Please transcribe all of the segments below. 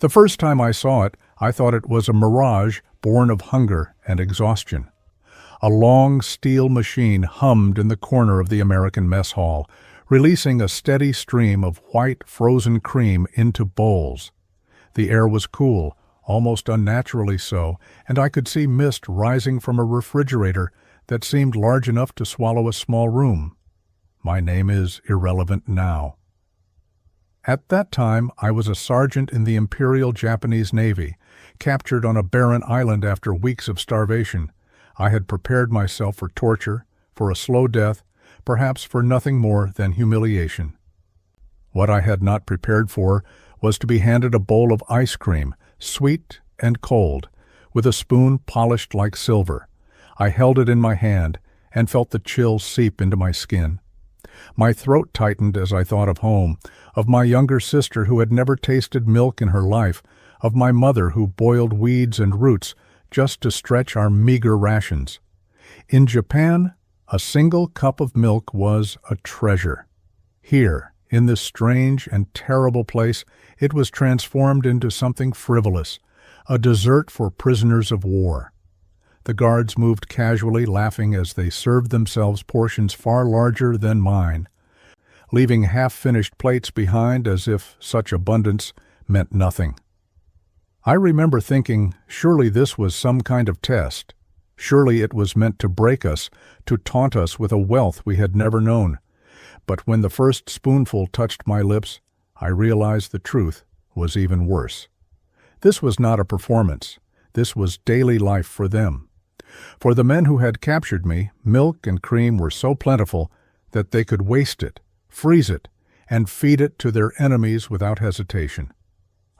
The first time I saw it, I thought it was a mirage born of hunger and exhaustion. A long steel machine hummed in the corner of the American mess hall, releasing a steady stream of white frozen cream into bowls. The air was cool, almost unnaturally so, and I could see mist rising from a refrigerator that seemed large enough to swallow a small room. My name is irrelevant now. At that time, I was a sergeant in the Imperial Japanese Navy, captured on a barren island after weeks of starvation. I had prepared myself for torture, for a slow death, perhaps for nothing more than humiliation. What I had not prepared for was to be handed a bowl of ice cream, sweet and cold, with a spoon polished like silver. I held it in my hand and felt the chill seep into my skin. My throat tightened as I thought of home, of my younger sister who had never tasted milk in her life, of my mother who boiled weeds and roots just to stretch our meager rations. In Japan, a single cup of milk was a treasure. Here, in this strange and terrible place, it was transformed into something frivolous, a dessert for prisoners of war. The guards moved casually, laughing as they served themselves portions far larger than mine, leaving half-finished plates behind as if such abundance meant nothing. I remember thinking, surely this was some kind of test. Surely it was meant to break us, to taunt us with a wealth we had never known. But when the first spoonful touched my lips, I realized the truth was even worse. This was not a performance. This was daily life for them. For the men who had captured me, milk and cream were so plentiful that they could waste it, freeze it, and feed it to their enemies without hesitation.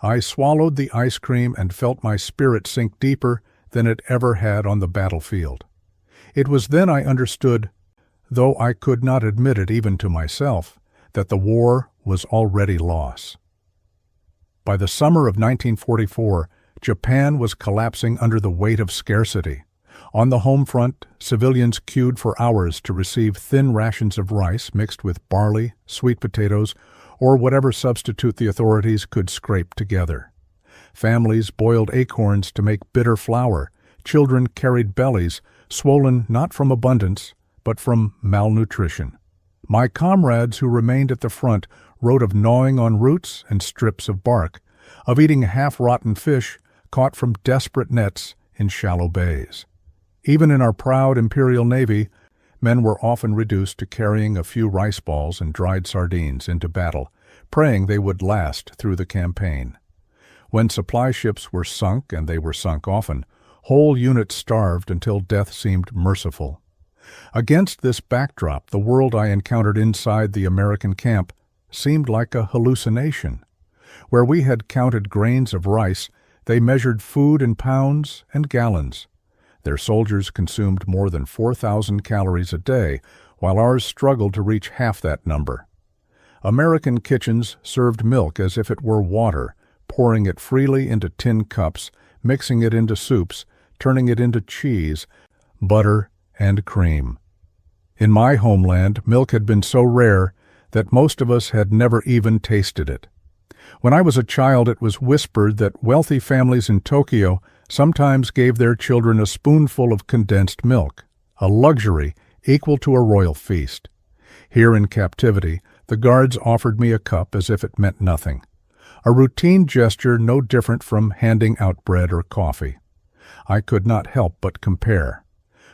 I swallowed the ice cream and felt my spirit sink deeper than it ever had on the battlefield. It was then I understood, though I could not admit it even to myself, that the war was already lost. By the summer of 1944, Japan was collapsing under the weight of scarcity. On the home front, civilians queued for hours to receive thin rations of rice mixed with barley, sweet potatoes, or whatever substitute the authorities could scrape together. Families boiled acorns to make bitter flour. Children carried bellies, swollen not from abundance, but from malnutrition. My comrades who remained at the front wrote of gnawing on roots and strips of bark, of eating half-rotten fish caught from desperate nets in shallow bays. Even in our proud Imperial Navy, men were often reduced to carrying a few rice balls and dried sardines into battle, praying they would last through the campaign. When supply ships were sunk, and they were sunk often, whole units starved until death seemed merciful. Against this backdrop, the world I encountered inside the American camp seemed like a hallucination. Where we had counted grains of rice, they measured food in pounds and gallons. Their soldiers consumed more than 4,000 calories a day, while ours struggled to reach half that number. American kitchens served milk as if it were water, pouring it freely into tin cups, mixing it into soups, turning it into cheese, butter, and cream. In my homeland, milk had been so rare that most of us had never even tasted it. When I was a child, it was whispered that wealthy families in Tokyo sometimes gave their children a spoonful of condensed milk, a luxury equal to a royal feast. Here in captivity, the guards offered me a cup as if it meant nothing, a routine gesture no different from handing out bread or coffee. I could not help but compare.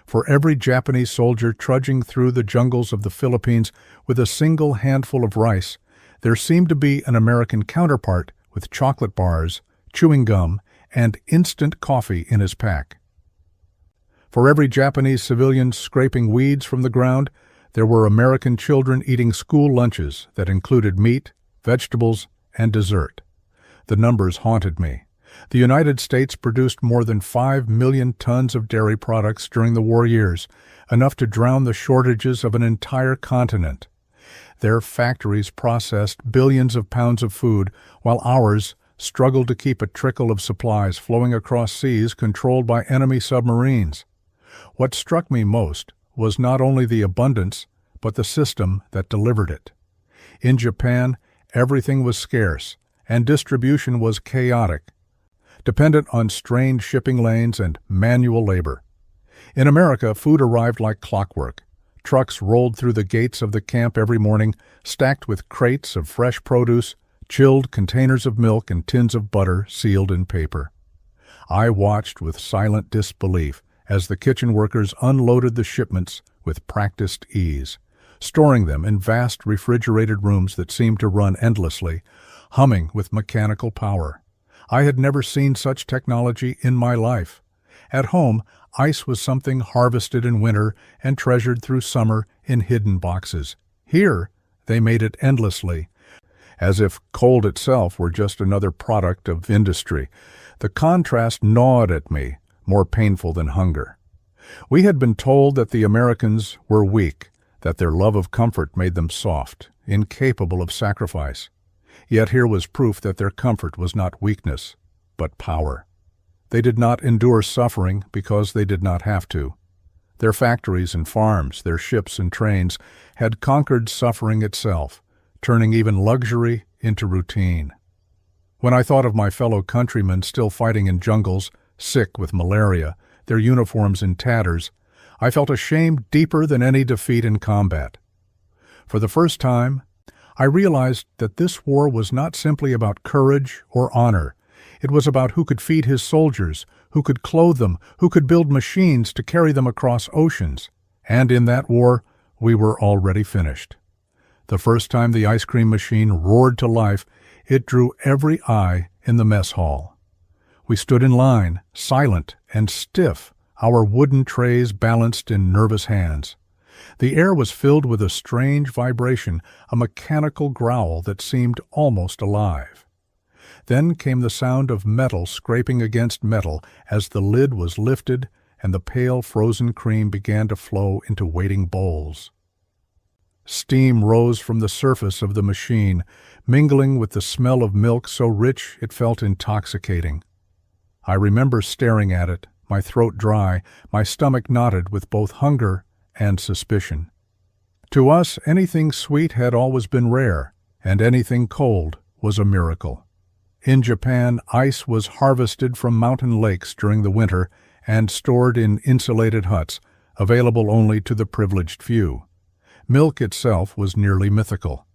For every Japanese soldier trudging through the jungles of the Philippines with a single handful of rice, there seemed to be an American counterpart with chocolate bars, chewing gum, and instant coffee in his pack. For every Japanese civilian scraping weeds from the ground, there were American children eating school lunches that included meat, vegetables, and dessert. The numbers haunted me. The United States produced more than 5 million tons of dairy products during the war years, enough to drown the shortages of an entire continent. Their factories processed billions of pounds of food, while ours struggled to keep a trickle of supplies flowing across seas controlled by enemy submarines. What struck me most was not only the abundance, but the system that delivered it. In Japan, everything was scarce, and distribution was chaotic, dependent on strained shipping lanes and manual labor. In America, food arrived like clockwork. Trucks rolled through the gates of the camp every morning, stacked with crates of fresh produce, chilled containers of milk, and tins of butter sealed in paper. I watched with silent disbelief as the kitchen workers unloaded the shipments with practiced ease, storing them in vast refrigerated rooms that seemed to run endlessly, humming with mechanical power. I had never seen such technology in my life. At home, ice was something harvested in winter and treasured through summer in hidden boxes. Here, they made it endlessly, as if cold itself were just another product of industry. The contrast gnawed at me, more painful than hunger. We had been told that the Americans were weak, that their love of comfort made them soft, incapable of sacrifice. Yet here was proof that their comfort was not weakness, but power. They did not endure suffering because they did not have to. Their factories and farms, their ships and trains, had conquered suffering itself, turning even luxury into routine. When I thought of my fellow countrymen still fighting in jungles, sick with malaria, their uniforms in tatters, I felt a shame deeper than any defeat in combat. For the first time, I realized that this war was not simply about courage or honor. It was about who could feed his soldiers, who could clothe them, who could build machines to carry them across oceans. And in that war, we were already finished. The first time the ice cream machine roared to life, it drew every eye in the mess hall. We stood in line, silent and stiff, our wooden trays balanced in nervous hands. The air was filled with a strange vibration, a mechanical growl that seemed almost alive. Then came the sound of metal scraping against metal as the lid was lifted and the pale frozen cream began to flow into waiting bowls. Steam rose from the surface of the machine, mingling with the smell of milk so rich it felt intoxicating. I remember staring at it, my throat dry, my stomach knotted with both hunger and suspicion. To us, anything sweet had always been rare, and anything cold was a miracle. In Japan, ice was harvested from mountain lakes during the winter and stored in insulated huts, available only to the privileged few. Milk itself was nearly mythical.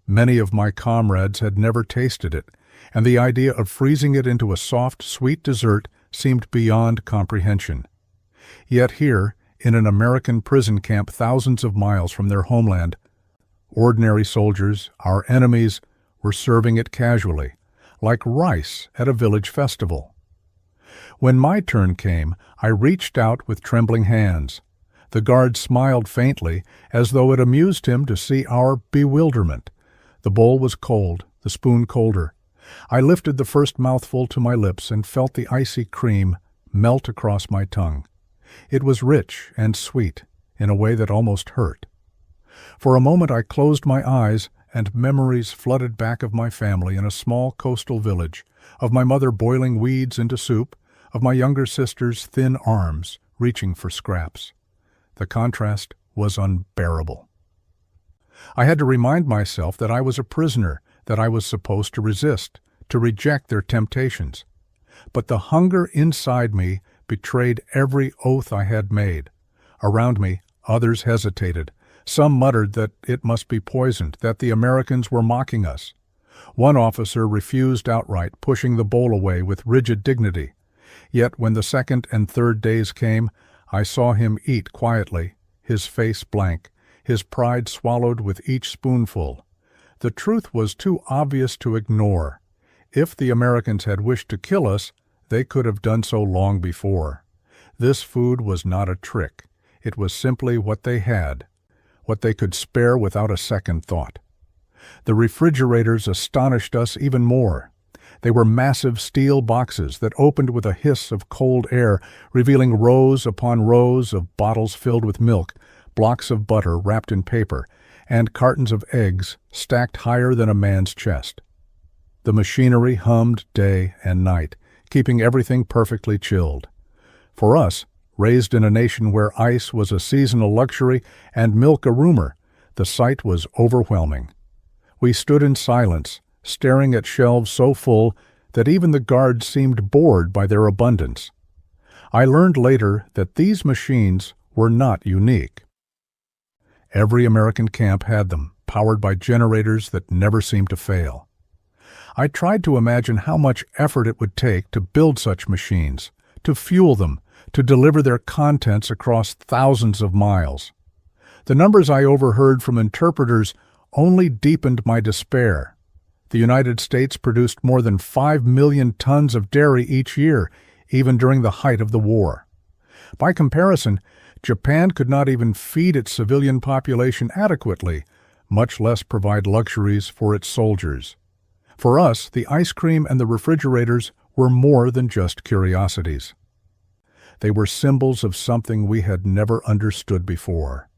Many of my comrades had never tasted it, and the idea of freezing it into a soft, sweet dessert seemed beyond comprehension. Yet here, in an American prison camp thousands of miles from their homeland, ordinary soldiers, our enemies, were serving it casually, like rice at a village festival. When my turn came, I reached out with trembling hands. The guard smiled faintly, as though it amused him to see our bewilderment. The bowl was cold, the spoon colder. I lifted the first mouthful to my lips and felt the icy cream melt across my tongue. It was rich and sweet, in a way that almost hurt. For a moment I closed my eyes, and memories flooded back of my family in a small coastal village, of my mother boiling weeds into soup, of my younger sister's thin arms reaching for scraps. The contrast was unbearable. I had to remind myself that I was a prisoner, that I was supposed to resist, to reject their temptations. But the hunger inside me betrayed every oath I had made. Around me, others hesitated. Some muttered that it must be poisoned, that the Americans were mocking us. One officer refused outright, pushing the bowl away with rigid dignity. Yet when the second and third days came, I saw him eat quietly, his face blank, his pride swallowed with each spoonful. The truth was too obvious to ignore. If the Americans had wished to kill us, they could have done so long before. This food was not a trick. It was simply what they had, what they could spare without a second thought. The refrigerators astonished us even more. They were massive steel boxes that opened with a hiss of cold air, revealing rows upon rows of bottles filled with milk, blocks of butter wrapped in paper, and cartons of eggs stacked higher than a man's chest. The machinery hummed day and night, keeping everything perfectly chilled. For us, raised in a nation where ice was a seasonal luxury and milk a rumor, the sight was overwhelming. We stood in silence, staring at shelves so full that even the guards seemed bored by their abundance. I learned later that these machines were not unique. Every American camp had them, powered by generators that never seemed to fail. I tried to imagine how much effort it would take to build such machines, to fuel them, to deliver their contents across thousands of miles. The numbers I overheard from interpreters only deepened my despair. The United States produced more than 5 million tons of dairy each year, even during the height of the war. By comparison, Japan could not even feed its civilian population adequately, much less provide luxuries for its soldiers. For us, the ice cream and the refrigerators were more than just curiosities. They were symbols of something we had never understood before.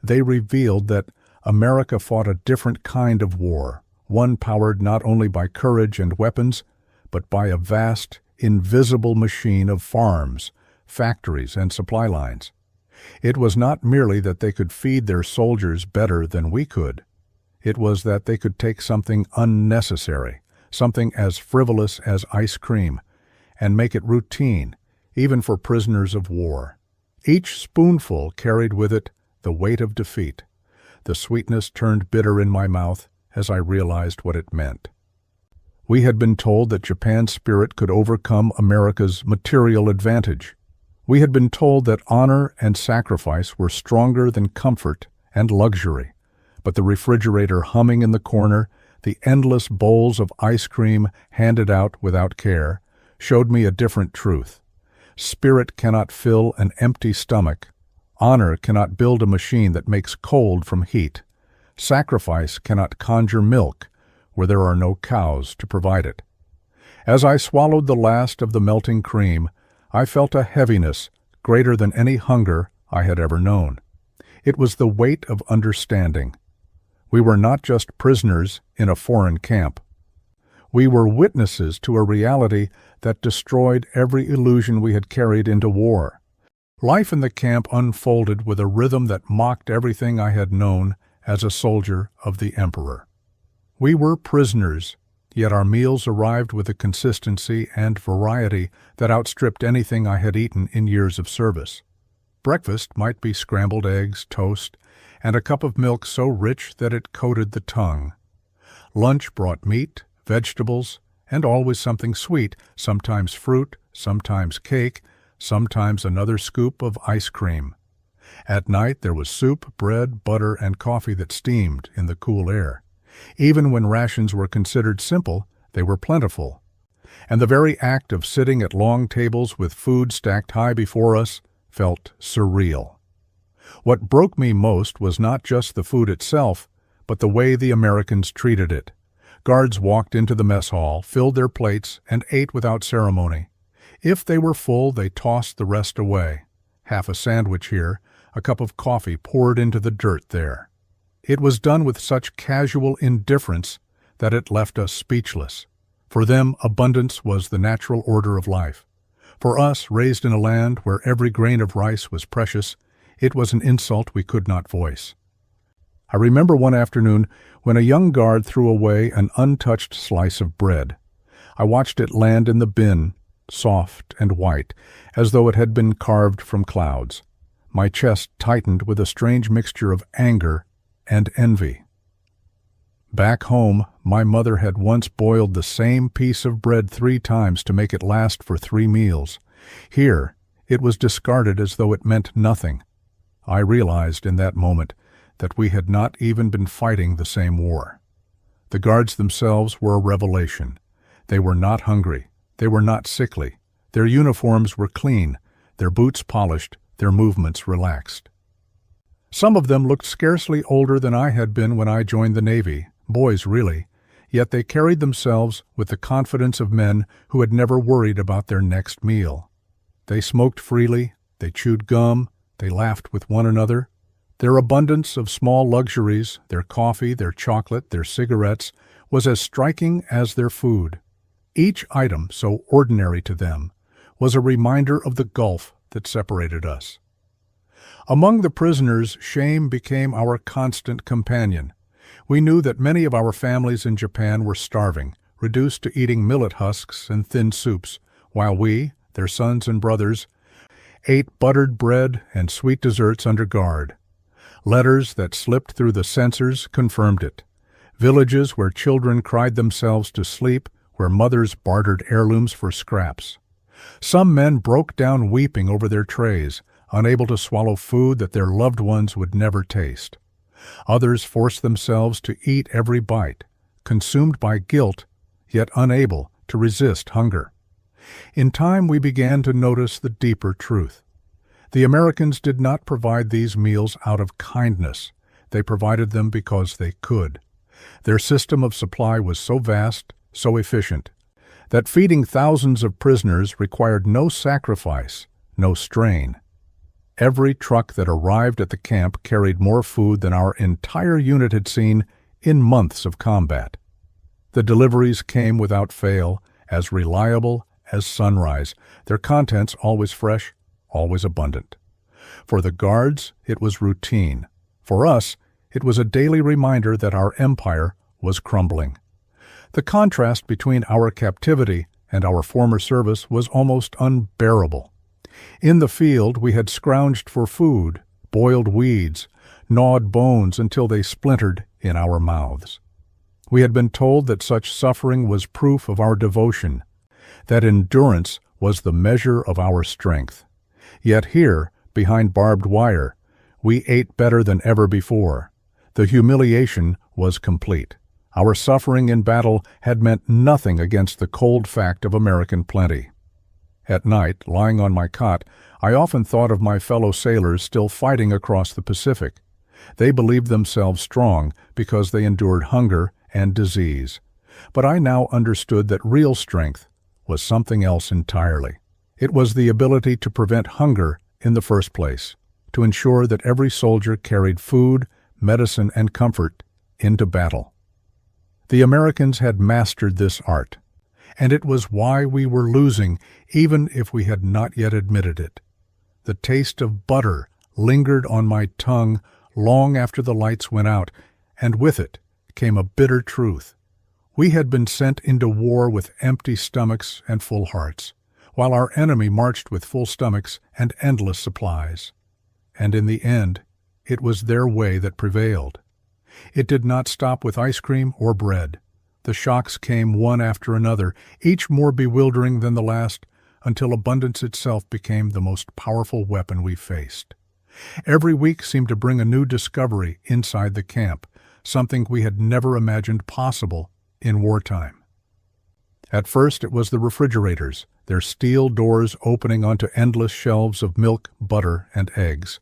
They revealed that America fought a different kind of war, one powered not only by courage and weapons, but by a vast, invisible machine of farms, factories, and supply lines. It was not merely that they could feed their soldiers better than we could. It was that they could take something unnecessary, something as frivolous as ice cream, and make it routine, even for prisoners of war. Each spoonful carried with it the weight of defeat. The sweetness turned bitter in my mouth as I realized what it meant. We had been told that Japan's spirit could overcome America's material advantage. We had been told that honor and sacrifice were stronger than comfort and luxury. But the refrigerator humming in the corner, the endless bowls of ice cream handed out without care, showed me a different truth. Spirit cannot fill an empty stomach. Honor cannot build a machine that makes cold from heat. Sacrifice cannot conjure milk where there are no cows to provide it. As I swallowed the last of the melting cream, I felt a heaviness greater than any hunger I had ever known. It was the weight of understanding. We were not just prisoners in a foreign camp. We were witnesses to a reality that destroyed every illusion we had carried into war. Life in the camp unfolded with a rhythm that mocked everything I had known as a soldier of the Emperor. We were prisoners, yet our meals arrived with a consistency and variety that outstripped anything I had eaten in years of service. Breakfast might be scrambled eggs, toast, and a cup of milk so rich that it coated the tongue. Lunch brought meat, vegetables, and always something sweet, sometimes fruit, sometimes cake, sometimes another scoop of ice cream. At night there was soup, bread, butter, and coffee that steamed in the cool air. Even when rations were considered simple, they were plentiful. And the very act of sitting at long tables with food stacked high before us felt surreal. What broke me most was not just the food itself, but the way the Americans treated it. Guards walked into the mess hall, filled their plates, and ate without ceremony. If they were full, they tossed the rest away. Half a sandwich here, a cup of coffee poured into the dirt there. It was done with such casual indifference that it left us speechless. For them, abundance was the natural order of life. For us, raised in a land where every grain of rice was precious, it was an insult we could not voice. I remember one afternoon when a young guard threw away an untouched slice of bread. I watched it land in the bin, soft and white, as though it had been carved from clouds. My chest tightened with a strange mixture of anger and envy. Back home, my mother had once boiled the same piece of bread 3 times to make it last for 3 meals. Here, it was discarded as though it meant nothing. I realized in that moment that we had not even been fighting the same war. The guards themselves were a revelation. They were not hungry. They were not sickly. Their uniforms were clean, their boots polished, their movements relaxed. Some of them looked scarcely older than I had been when I joined the Navy, boys really, yet they carried themselves with the confidence of men who had never worried about their next meal. They smoked freely, they chewed gum, they laughed with one another. Their abundance of small luxuries, their coffee, their chocolate, their cigarettes, was as striking as their food. Each item, so ordinary to them, was a reminder of the gulf that separated us. Among the prisoners, shame became our constant companion. We knew that many of our families in Japan were starving, reduced to eating millet husks and thin soups, while we, their sons and brothers, ate buttered bread and sweet desserts under guard. Letters that slipped through the censors confirmed it. Villages where children cried themselves to sleep, where mothers bartered heirlooms for scraps. Some men broke down weeping over their trays, unable to swallow food that their loved ones would never taste. Others forced themselves to eat every bite, consumed by guilt, yet unable to resist hunger. In time we began to notice the deeper truth. The Americans did not provide these meals out of kindness. They provided them because they could. Their system of supply was so vast, so efficient, that feeding thousands of prisoners required no sacrifice, no strain. Every truck that arrived at the camp carried more food than our entire unit had seen in months of combat. The deliveries came without fail, as reliable as sunrise, their contents always fresh, always abundant. For the guards, it was routine. For us, it was a daily reminder that our empire was crumbling. The contrast between our captivity and our former service was almost unbearable. In the field, we had scrounged for food, boiled weeds, gnawed bones until they splintered in our mouths. We had been told that such suffering was proof of our devotion, that endurance was the measure of our strength. Yet here, behind barbed wire, we ate better than ever before. The humiliation was complete. Our suffering in battle had meant nothing against the cold fact of American plenty. At night, lying on my cot, I often thought of my fellow sailors still fighting across the Pacific. They believed themselves strong because they endured hunger and disease. But I now understood that real strength was something else entirely. It was the ability to prevent hunger in the first place, to ensure that every soldier carried food, medicine, and comfort into battle. The Americans had mastered this art, and it was why we were losing, even if we had not yet admitted it. The taste of butter lingered on my tongue long after the lights went out, and with it came a bitter truth. We had been sent into war with empty stomachs and full hearts, while our enemy marched with full stomachs and endless supplies. And in the end, it was their way that prevailed. It did not stop with ice cream or bread. The shocks came one after another, each more bewildering than the last, until abundance itself became the most powerful weapon we faced. Every week seemed to bring a new discovery inside the camp, something we had never imagined possible in wartime. At first it was the refrigerators, their steel doors opening onto endless shelves of milk, butter, and eggs.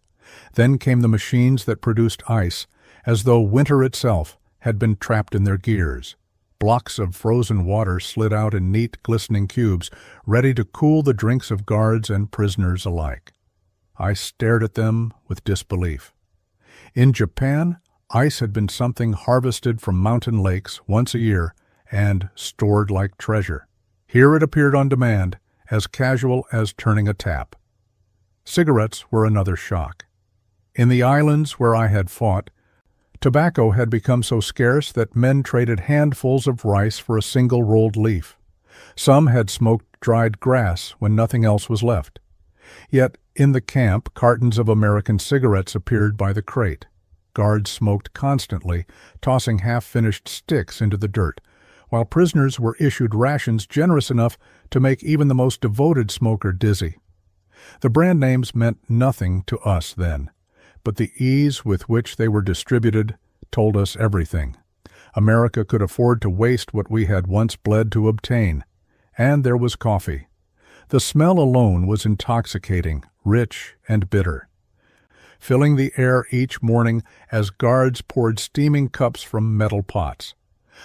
Then came the machines that produced ice, as though winter itself had been trapped in their gears. Blocks of frozen water slid out in neat, glistening cubes, ready to cool the drinks of guards and prisoners alike. I stared at them with disbelief. In Japan, ice had been something harvested from mountain lakes once a year and stored like treasure. Here it appeared on demand, as casual as turning a tap. Cigarettes were another shock. In the islands where I had fought, tobacco had become so scarce that men traded handfuls of rice for a single rolled leaf. Some had smoked dried grass when nothing else was left. Yet in the camp, cartons of American cigarettes appeared by the crate. Guards smoked constantly, tossing half-finished sticks into the dirt, while prisoners were issued rations generous enough to make even the most devoted smoker dizzy. The brand names meant nothing to us then, but the ease with which they were distributed told us everything. America could afford to waste what we had once bled to obtain. And there was coffee. The smell alone was intoxicating, rich, and bitter, filling the air each morning as guards poured steaming cups from metal pots.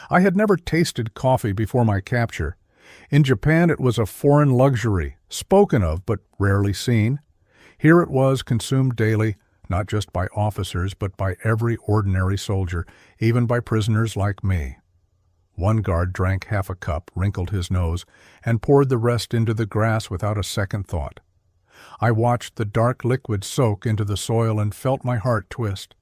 I had never tasted coffee before my capture. In Japan it was a foreign luxury, spoken of but rarely seen. Here it was consumed daily, not just by officers, but by every ordinary soldier, even by prisoners like me. One guard drank half a cup, wrinkled his nose, and poured the rest into the grass without a second thought. I watched the dark liquid soak into the soil and felt my heart twist.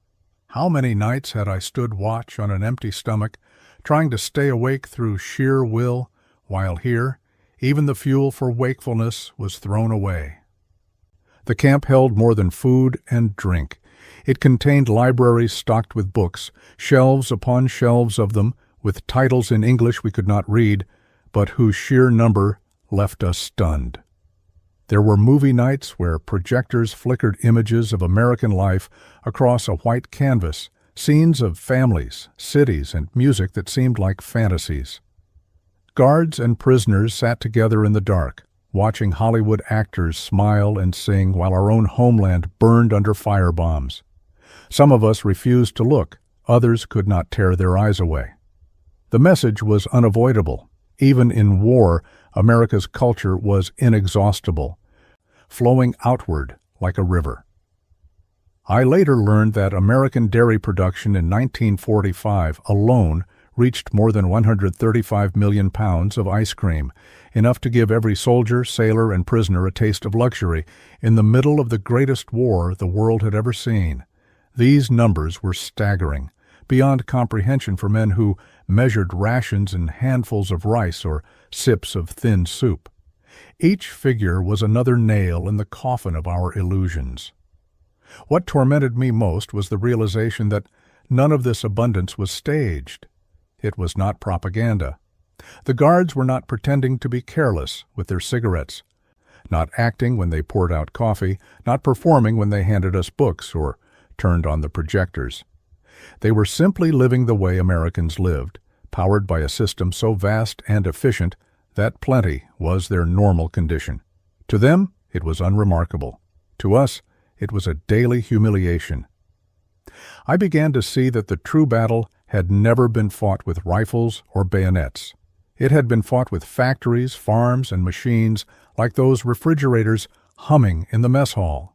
How many nights had I stood watch on an empty stomach, trying to stay awake through sheer will, while here, even the fuel for wakefulness was thrown away. The camp held more than food and drink. It contained libraries stocked with books, shelves upon shelves of them, with titles in English we could not read, but whose sheer number left us stunned. There were movie nights where projectors flickered images of American life across a white canvas, scenes of families, cities, and music that seemed like fantasies. Guards and prisoners sat together in the dark, watching Hollywood actors smile and sing while our own homeland burned under firebombs. Some of us refused to look, others could not tear their eyes away. The message was unavoidable. Even in war, America's culture was inexhaustible, flowing outward like a river. I later learned that American dairy production in 1945 alone reached more than 135 million pounds of ice cream, enough to give every soldier, sailor, and prisoner a taste of luxury in the middle of the greatest war the world had ever seen. These numbers were staggering, beyond comprehension for men who measured rations in handfuls of rice or sips of thin soup. Each figure was another nail in the coffin of our illusions. What tormented me most was the realization that none of this abundance was staged. It was not propaganda. The guards were not pretending to be careless with their cigarettes, not acting when they poured out coffee, not performing when they handed us books or turned on the projectors. They were simply living the way Americans lived, powered by a system so vast and efficient that plenty was their normal condition. To them, it was unremarkable. To us, it was a daily humiliation. I began to see that the true battle had never been fought with rifles or bayonets. It had been fought with factories, farms, and machines like those refrigerators humming in the mess hall.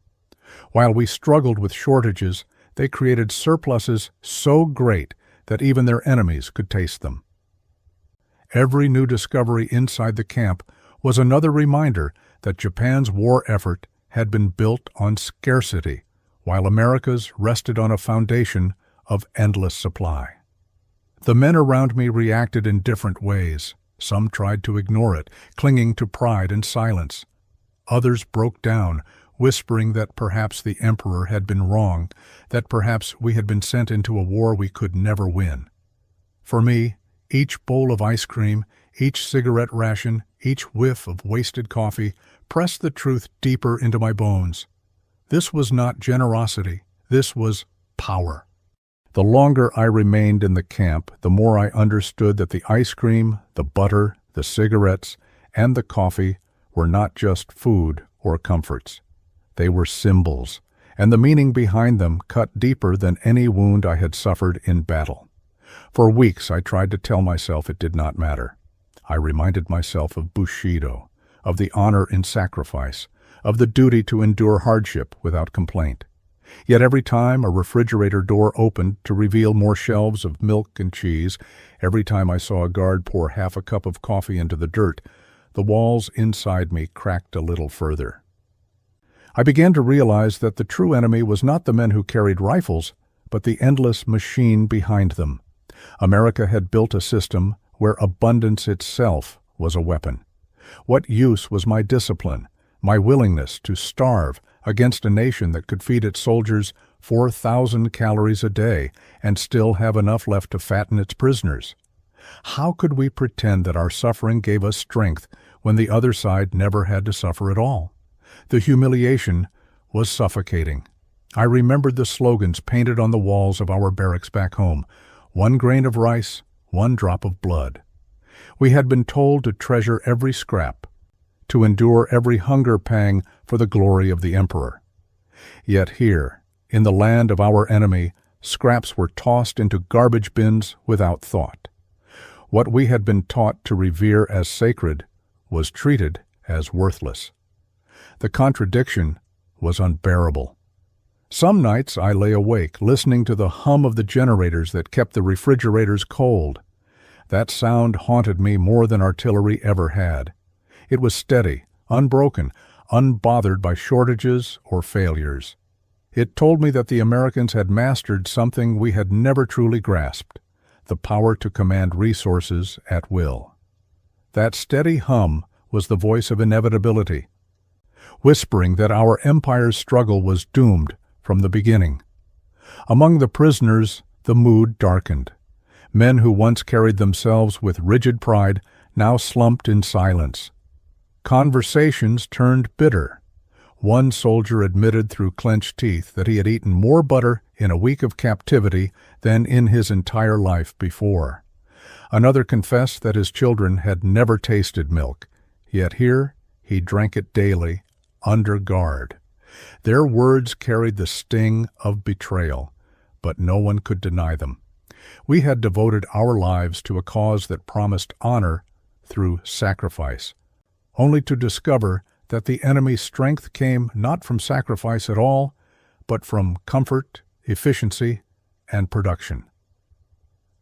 While we struggled with shortages, they created surpluses so great that even their enemies could taste them. Every new discovery inside the camp was another reminder that Japan's war effort had been built on scarcity, while America's rested on a foundation of endless supply. The men around me reacted in different ways. Some tried to ignore it, clinging to pride and silence. Others broke down, whispering that perhaps the emperor had been wrong, that perhaps we had been sent into a war we could never win. For me, each bowl of ice cream, each cigarette ration, each whiff of wasted coffee pressed the truth deeper into my bones. This was not generosity. This was power. The longer I remained in the camp, the more I understood that the ice cream, the butter, the cigarettes, and the coffee were not just food or comforts. They were symbols, and the meaning behind them cut deeper than any wound I had suffered in battle. For weeks I tried to tell myself it did not matter. I reminded myself of Bushido, of the honor in sacrifice, of the duty to endure hardship without complaint. Yet every time a refrigerator door opened to reveal more shelves of milk and cheese, every time I saw a guard pour half a cup of coffee into the dirt, the walls inside me cracked a little further. I began to realize that the true enemy was not the men who carried rifles, but the endless machine behind them. America had built a system where abundance itself was a weapon. What use was my discipline, my willingness to starve against a nation that could feed its soldiers 4,000 calories a day and still have enough left to fatten its prisoners? How could we pretend that our suffering gave us strength when the other side never had to suffer at all? The humiliation was suffocating. I remembered the slogans painted on the walls of our barracks back home: 1 grain of rice, 1 drop of blood. We had been told to treasure every scrap, to endure every hunger pang for the glory of the emperor. Yet here, in the land of our enemy, scraps were tossed into garbage bins without thought. What we had been taught to revere as sacred was treated as worthless. The contradiction was unbearable. Some nights I lay awake, listening to the hum of the generators that kept the refrigerators cold. That sound haunted me more than artillery ever had. It was steady, unbroken, unbothered by shortages or failures. It told me that the Americans had mastered something we had never truly grasped, the power to command resources at will. That steady hum was the voice of inevitability, whispering that our empire's struggle was doomed from the beginning. Among the prisoners, the mood darkened. Men who once carried themselves with rigid pride now slumped in silence. Conversations turned bitter. One soldier admitted through clenched teeth that he had eaten more butter in a week of captivity than in his entire life before. Another confessed that his children had never tasted milk, yet here he drank it daily, under guard. Their words carried the sting of betrayal, but no one could deny them. We had devoted our lives to a cause that promised honor through sacrifice, only to discover that the enemy's strength came not from sacrifice at all, but from comfort, efficiency, and production.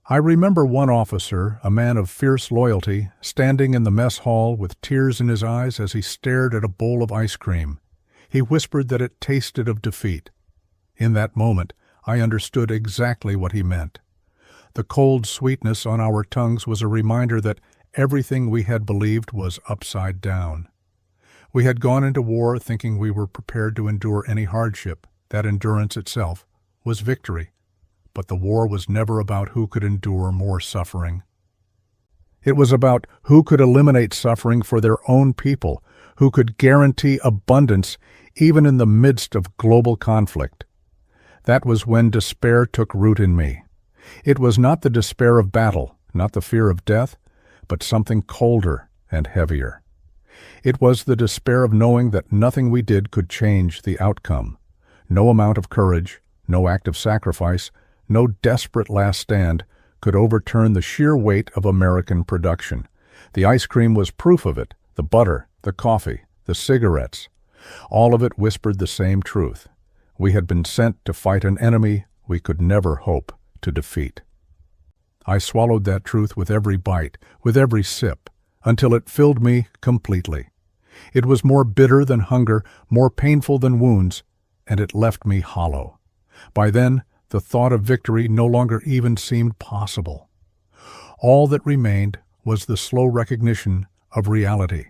I remember one officer, a man of fierce loyalty, standing in the mess hall with tears in his eyes as he stared at a bowl of ice cream. He whispered that it tasted of defeat. In that moment, I understood exactly what he meant. The cold sweetness on our tongues was a reminder that everything we had believed was upside down. We had gone into war thinking we were prepared to endure any hardship. That endurance itself was victory. But the war was never about who could endure more suffering. It was about who could eliminate suffering for their own people, who could guarantee abundance even in the midst of global conflict. That was when despair took root in me. It was not the despair of battle, not the fear of death, but something colder and heavier. It was the despair of knowing that nothing we did could change the outcome. No amount of courage, no act of sacrifice, no desperate last stand could overturn the sheer weight of American production. The ice cream was proof of it, the butter, the coffee, the cigarettes. All of it whispered the same truth. We had been sent to fight an enemy we could never hope to defeat. I swallowed that truth with every bite, with every sip, until it filled me completely. It was more bitter than hunger, more painful than wounds, and it left me hollow. By then, the thought of victory no longer even seemed possible. All that remained was the slow recognition of reality.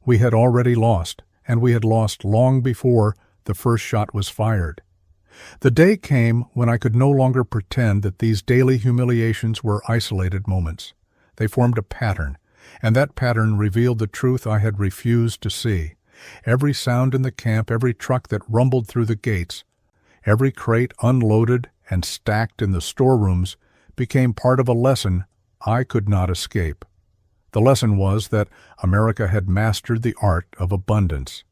We had already lost, and we had lost long before the first shot was fired. The day came when I could no longer pretend that these daily humiliations were isolated moments. They formed a pattern, and that pattern revealed the truth I had refused to see. Every sound in the camp, every truck that rumbled through the gates, every crate unloaded and stacked in the storerooms became part of a lesson I could not escape. The lesson was that America had mastered the art of abundance,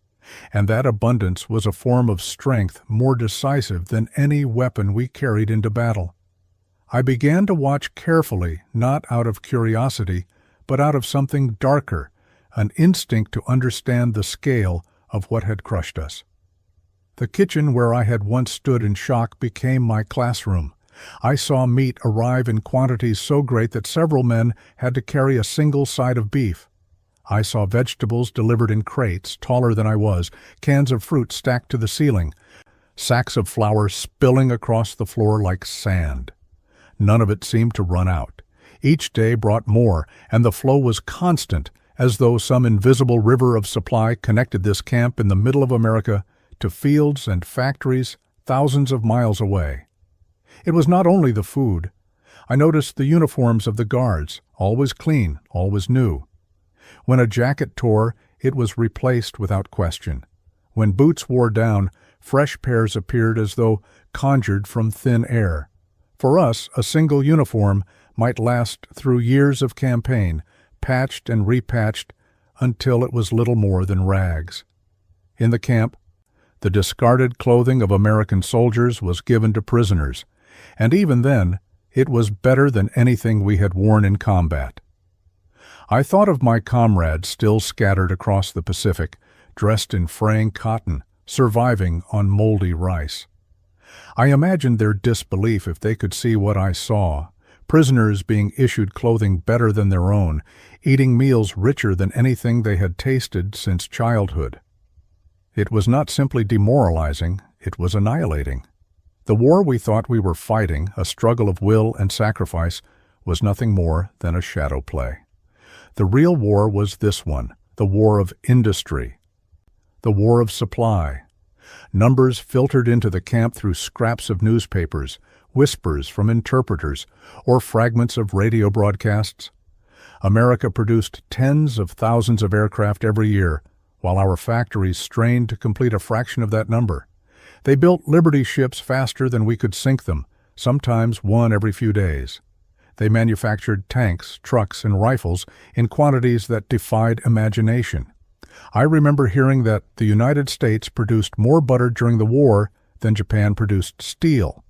and that abundance was a form of strength more decisive than any weapon we carried into battle. I began to watch carefully, not out of curiosity, but out of something darker, an instinct to understand the scale of what had crushed us. The kitchen where I had once stood in shock became my classroom. I saw meat arrive in quantities so great that several men had to carry a single side of beef. I saw vegetables delivered in crates taller than I was, cans of fruit stacked to the ceiling, sacks of flour spilling across the floor like sand. None of it seemed to run out. Each day brought more, and the flow was constant, as though some invisible river of supply connected this camp in the middle of America to fields and factories thousands of miles away. It was not only the food. I noticed the uniforms of the guards, always clean, always new. When a jacket tore, it was replaced without question. When boots wore down, fresh pairs appeared as though conjured from thin air. For us, a single uniform might last through years of campaign, patched and repatched until it was little more than rags. In the camp, the discarded clothing of American soldiers was given to prisoners, and even then, it was better than anything we had worn in combat. I thought of my comrades still scattered across the Pacific, dressed in fraying cotton, surviving on moldy rice. I imagined their disbelief if they could see what I saw, prisoners being issued clothing better than their own, eating meals richer than anything they had tasted since childhood. It was not simply demoralizing, it was annihilating. The war we thought we were fighting, a struggle of will and sacrifice, was nothing more than a shadow play. The real war was this one, the war of industry, the war of supply. Numbers filtered into the camp through scraps of newspapers, whispers from interpreters, or fragments of radio broadcasts. America produced tens of thousands of aircraft every year, while our factories strained to complete a fraction of that number. They built Liberty ships faster than we could sink them, sometimes one every few days. They manufactured tanks, trucks, and rifles in quantities that defied imagination. I remember hearing that the United States produced more butter during the war than Japan produced steel.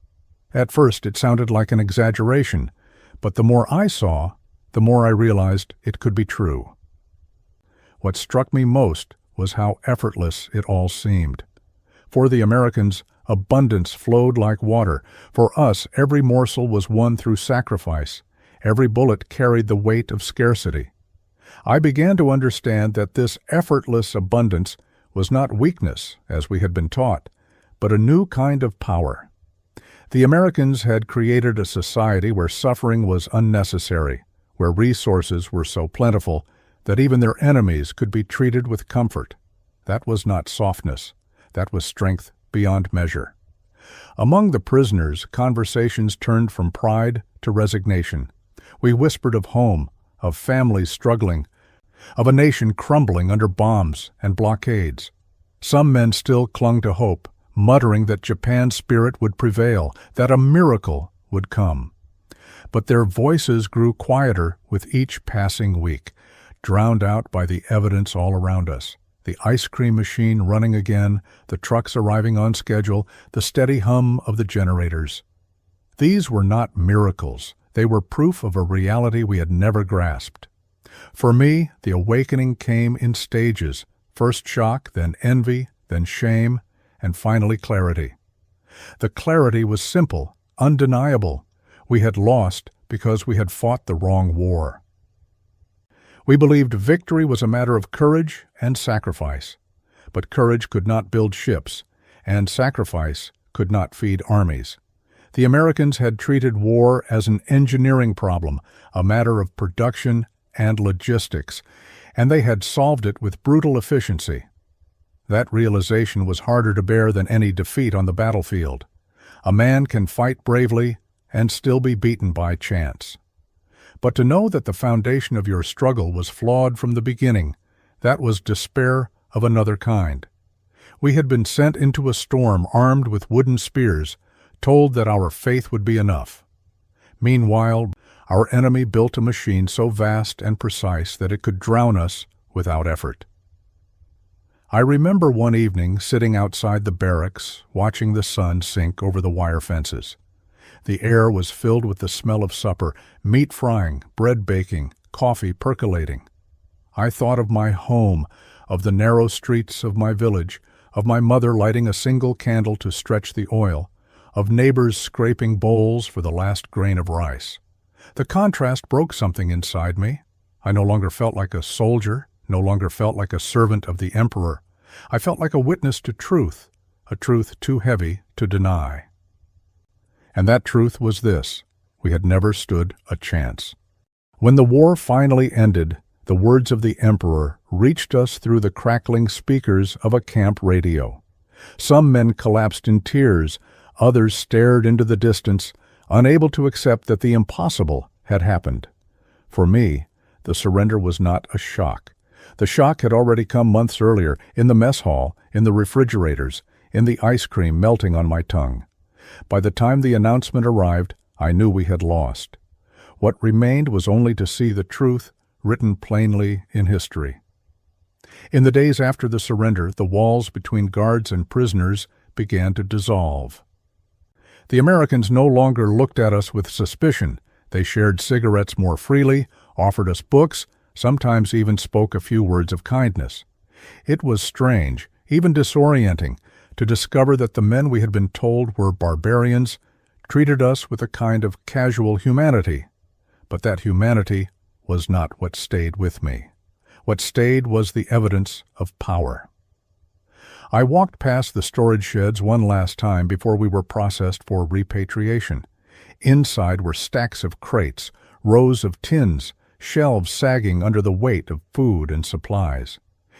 At first, it sounded like an exaggeration, but the more I saw, the more I realized it could be true. What struck me most was how effortless it all seemed. For the Americans, abundance flowed like water. For us, every morsel was won through sacrifice. Every bullet carried the weight of scarcity. I began to understand that this effortless abundance was not weakness, as we had been taught, but a new kind of power. The Americans had created a society where suffering was unnecessary, where resources were so plentiful that even their enemies could be treated with comfort. That was not softness. That was strength beyond measure. Among the prisoners, conversations turned from pride to resignation. We whispered of home, of families struggling, of a nation crumbling under bombs and blockades. Some men still clung to hope, muttering that Japan's spirit would prevail, that a miracle would come. But their voices grew quieter with each passing week, drowned out by the evidence all around us. The ice cream machine running again, the trucks arriving on schedule, the steady hum of the generators. These were not miracles. They were proof of a reality we had never grasped. For me, the awakening came in stages. First shock, then envy, then shame, and finally clarity. The clarity was simple, undeniable. We had lost because we had fought the wrong war. We believed victory was a matter of courage and sacrifice. But courage could not build ships, and sacrifice could not feed armies. The Americans had treated war as an engineering problem, a matter of production and logistics, and they had solved it with brutal efficiency. That realization was harder to bear than any defeat on the battlefield. A man can fight bravely and still be beaten by chance. But to know that the foundation of your struggle was flawed from the beginning, that was despair of another kind. We had been sent into a storm armed with wooden spears, told that our faith would be enough. Meanwhile, our enemy built a machine so vast and precise that it could drown us without effort. I remember one evening sitting outside the barracks, watching the sun sink over the wire fences. The air was filled with the smell of supper, meat frying, bread baking, coffee percolating. I thought of my home, of the narrow streets of my village, of my mother lighting a single candle to stretch the oil, of neighbors scraping bowls for the last grain of rice. The contrast broke something inside me. I no longer felt like a soldier, no longer felt like a servant of the emperor. I felt like a witness to truth, a truth too heavy to deny. And that truth was this: we had never stood a chance. When the war finally ended, the words of the emperor reached us through the crackling speakers of a camp radio. Some men collapsed in tears, others stared into the distance, unable to accept that the impossible had happened. For me, the surrender was not a shock. The shock had already come months earlier, in the mess hall, in the refrigerators, in the ice cream melting on my tongue. By the time the announcement arrived, I knew we had lost. What remained was only to see the truth written plainly in history. In the days after the surrender, the walls between guards and prisoners began to dissolve. The Americans no longer looked at us with suspicion. They shared cigarettes more freely, offered us books, sometimes even spoke a few words of kindness. It was strange, even disorienting, to discover that the men we had been told were barbarians treated us with a kind of casual humanity. But that humanity was not what stayed with me. What stayed was the evidence of power. I walked past the storage sheds one last time before we were processed for repatriation. Inside were stacks of crates, rows of tins, shelves sagging under the weight of food and supplies.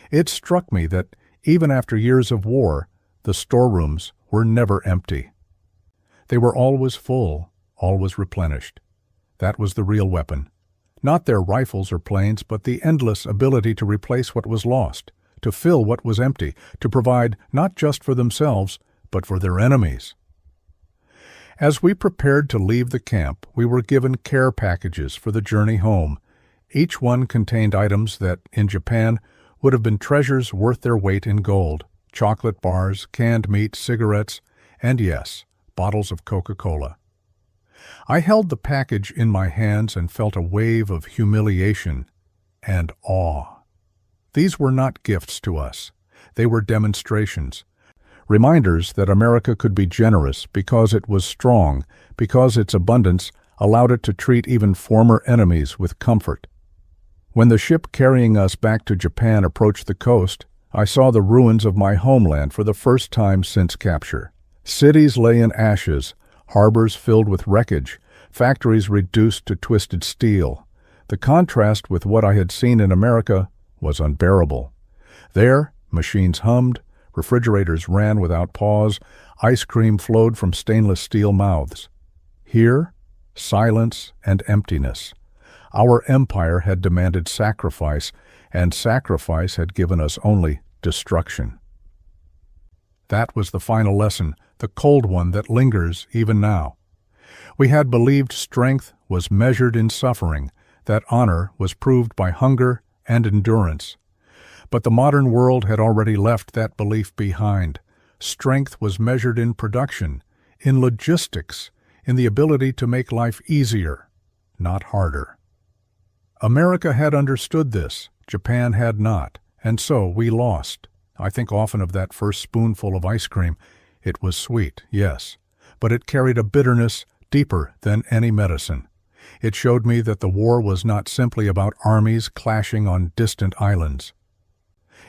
It struck me that, even after years of war, the storerooms were never empty. They were always full, always replenished. That was the real weapon. Not their rifles or planes, but the endless ability to replace what was lost, to fill what was empty, to provide not just for themselves, but for their enemies. As we prepared to leave the camp, we were given care packages for the journey home. Each one contained items that, in Japan, would have been treasures worth their weight in gold: chocolate bars, canned meat, cigarettes, and yes, bottles of Coca-Cola. I held the package in my hands and felt a wave of humiliation and awe. These were not gifts to us. They were demonstrations. Reminders that America could be generous because it was strong, because its abundance allowed it to treat even former enemies with comfort. When the ship carrying us back to Japan approached the coast, I saw the ruins of my homeland for the first time since capture. Cities lay in ashes, harbors filled with wreckage, factories reduced to twisted steel. The contrast with what I had seen in America was unbearable. There, machines hummed, refrigerators ran without pause, ice cream flowed from stainless steel mouths. Here, silence and emptiness. Our empire had demanded sacrifice, and sacrifice had given us only destruction. That was the final lesson, the cold one that lingers even now. We had believed strength was measured in suffering, that honor was proved by hunger and endurance. But the modern world had already left that belief behind. Strength was measured in production, in logistics, in the ability to make life easier, not harder. America had understood this, Japan had not, and so we lost. I think often of that first spoonful of ice cream. It was sweet, yes, but it carried a bitterness deeper than any medicine. It showed me that the war was not simply about armies clashing on distant islands.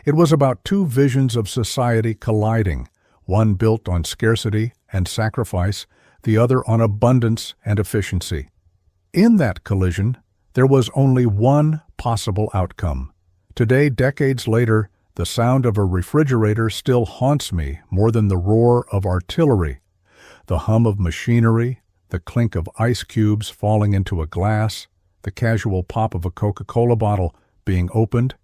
It was about two visions of society colliding, one built on scarcity and sacrifice, the other on abundance and efficiency. In that collision, there was only one possible outcome. Today, decades later, the sound of a refrigerator still haunts me more than the roar of artillery. The hum of machinery, the clink of ice cubes falling into a glass, the casual pop of a Coca-Cola bottle being opened,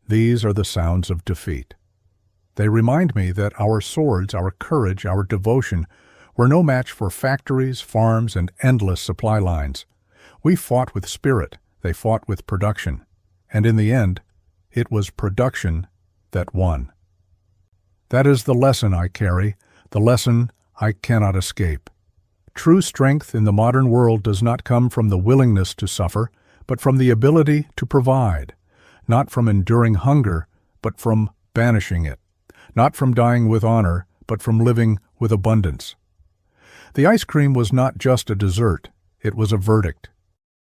these are the sounds of defeat. They remind me that our swords, our courage, our devotion were no match for factories, farms, and endless supply lines. We fought with spirit, they fought with production, and in the end, it was production that won. That is the lesson I carry, the lesson I cannot escape. True strength in the modern world does not come from the willingness to suffer, but from the ability to provide, not from enduring hunger, but from banishing it, not from dying with honor, but from living with abundance. The ice cream was not just a dessert, it was a verdict.